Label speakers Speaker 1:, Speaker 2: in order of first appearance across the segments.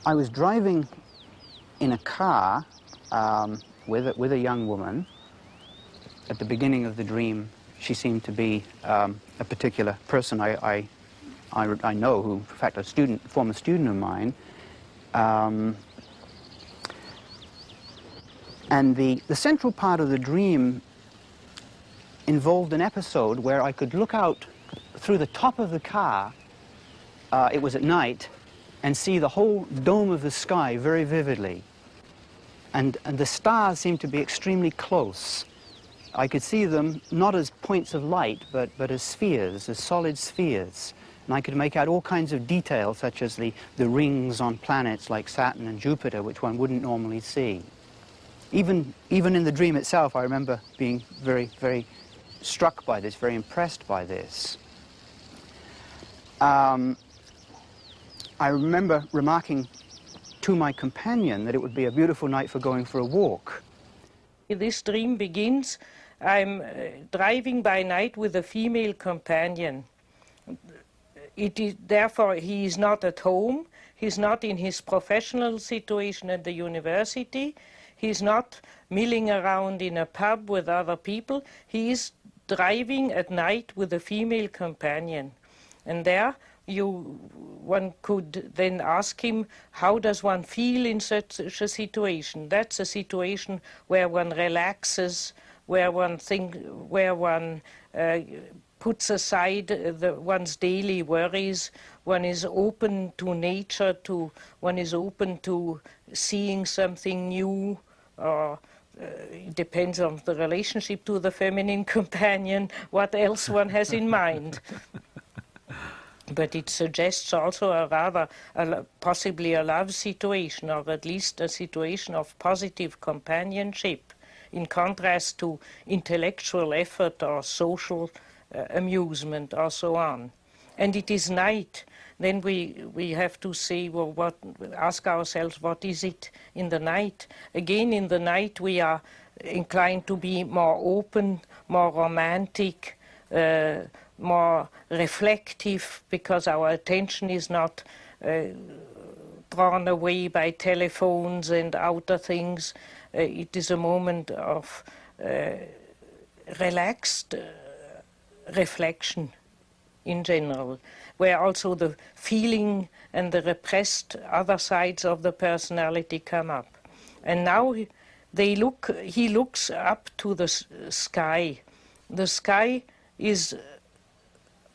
Speaker 1: I was driving in a car with a young woman. At the beginning of the dream, she seemed to be a particular person I know, who, in fact, a former student of mine. And the central part of the dream involved an episode where I could look out through the top of the car, it was at night, and see the whole dome of the sky very vividly. And the stars seemed to be extremely close. I could see them not as points of light, but as spheres, as solid spheres. And I could make out all kinds of details, such as the rings on planets like Saturn and Jupiter, which one wouldn't normally see. Even in the dream itself, I remember being very, very struck by this, very impressed by this. I remember remarking to my companion that it would be a beautiful night for going for a walk.
Speaker 2: This dream begins, I'm driving by night with a female companion. Therefore, he is not at home, he's not in his professional situation at the university, he's not milling around in a pub with other people, he is driving at night with a female companion. And there one could then ask him, how does one feel in such a situation? That's a situation where one relaxes, where one puts aside one's daily worries, one is open to nature, one is open to seeing something new, or it depends on the relationship to the feminine companion, what else one has in mind. But it suggests also possibly a love situation, or at least a situation of positive companionship, in contrast to intellectual effort or social amusement or so on. And it is night. Then we have to say, well, ask ourselves, what is it in the night? Again, in the night we are inclined to be more open, more romantic, more reflective, because our attention is not drawn away by telephones and outer things. It is a moment of relaxed reflection in general, where also the feeling and the repressed other sides of the personality come up. And now he looks up to the sky. The sky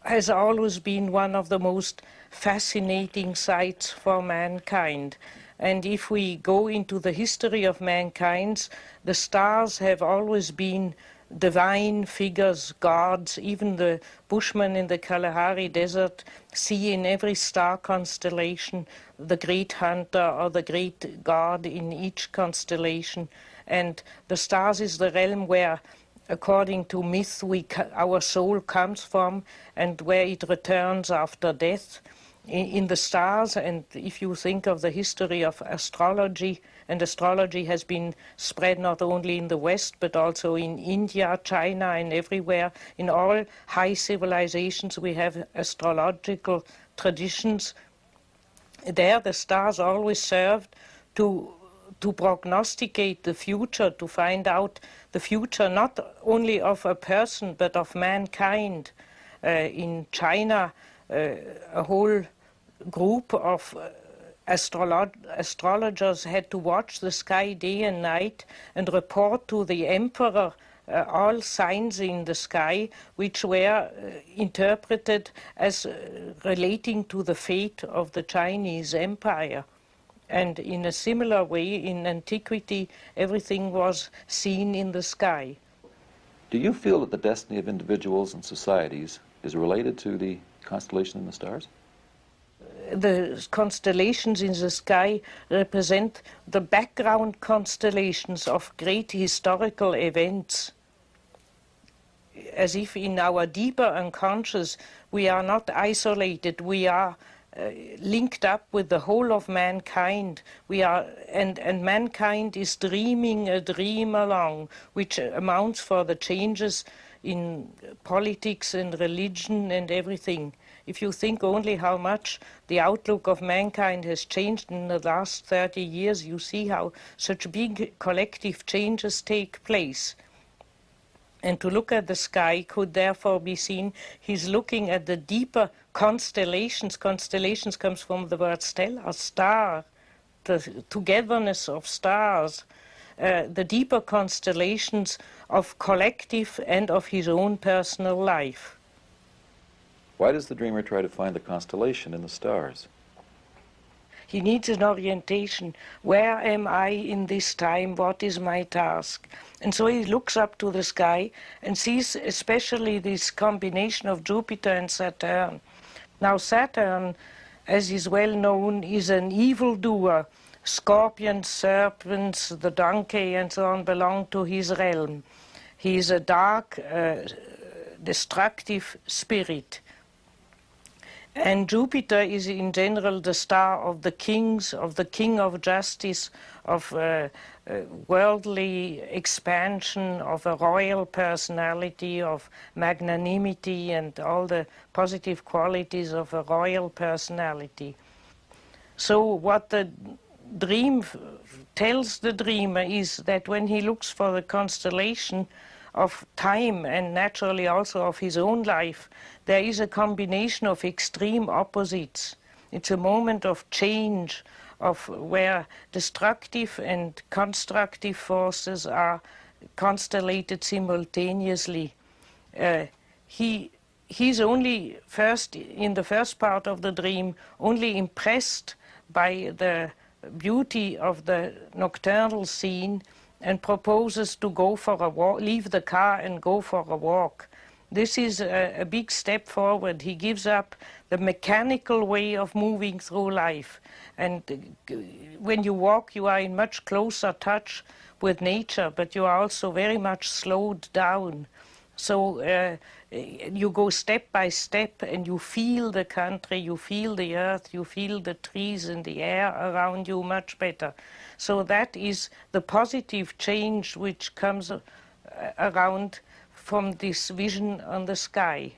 Speaker 2: has always been one of the most fascinating sights for mankind. And if we go into the history of mankind, the stars have always been divine figures, gods. Even the Bushmen in the Kalahari Desert see in every star constellation the great hunter or the great god in each constellation. And the stars is the realm where, according to myth, our soul comes from, and where it returns after death. In the stars, and if you think of the history of astrology, and astrology has been spread not only in the West, but also in India, China, and everywhere. In all high civilizations we have astrological traditions. There the stars always served to prognosticate the future, to find out the future not only of a person but of mankind. In China, a whole group of astrologers had to watch the sky day and night and report to the emperor all signs in the sky which were interpreted as relating to the fate of the Chinese Empire. And in a similar way, in antiquity, everything was seen in the sky.
Speaker 3: Do you feel that the destiny of individuals and societies is related to the constellation in the stars?
Speaker 2: The constellations in the sky represent the background constellations of great historical events. As if in our deeper unconscious we are not isolated, we are linked up with the whole of mankind. And mankind is dreaming a dream along, which amounts for the changes in politics and religion and everything. If you think only how much the outlook of mankind has changed in the last 30 years, you see how such big collective changes take place. And to look at the sky could therefore be seen, he's looking at the deeper constellations. Constellations comes from the word stella, star, the togetherness of stars, the deeper constellations of collective and of his own personal life.
Speaker 3: Why does the dreamer try to find the constellation in the stars?
Speaker 2: He needs an orientation. Where am I in this time? What is my task? And so he looks up to the sky and sees especially this combination of Jupiter and Saturn. Now Saturn, as is well known, is an evildoer. Scorpions, serpents, the donkey and so on belong to his realm. He is a dark, destructive spirit. And Jupiter is in general the star of the kings, of the king of justice, of worldly expansion, of a royal personality, of magnanimity and all the positive qualities of a royal personality. So what the dream tells the dreamer is that when he looks for the constellation of time and naturally also of his own life, there is a combination of extreme opposites. It's a moment of change, of where destructive and constructive forces are constellated simultaneously. He's only first, in the first part of the dream, only impressed by the beauty of the nocturnal scene and proposes to go for a walk, leave the car and go for a walk. This is a big step forward. He gives up the mechanical way of moving through life. And when you walk, you are in much closer touch with nature, but you are also very much slowed down. So you go step by step and you feel the country, you feel the earth, you feel the trees and the air around you much better. So that is the positive change which comes around from this vision on the sky.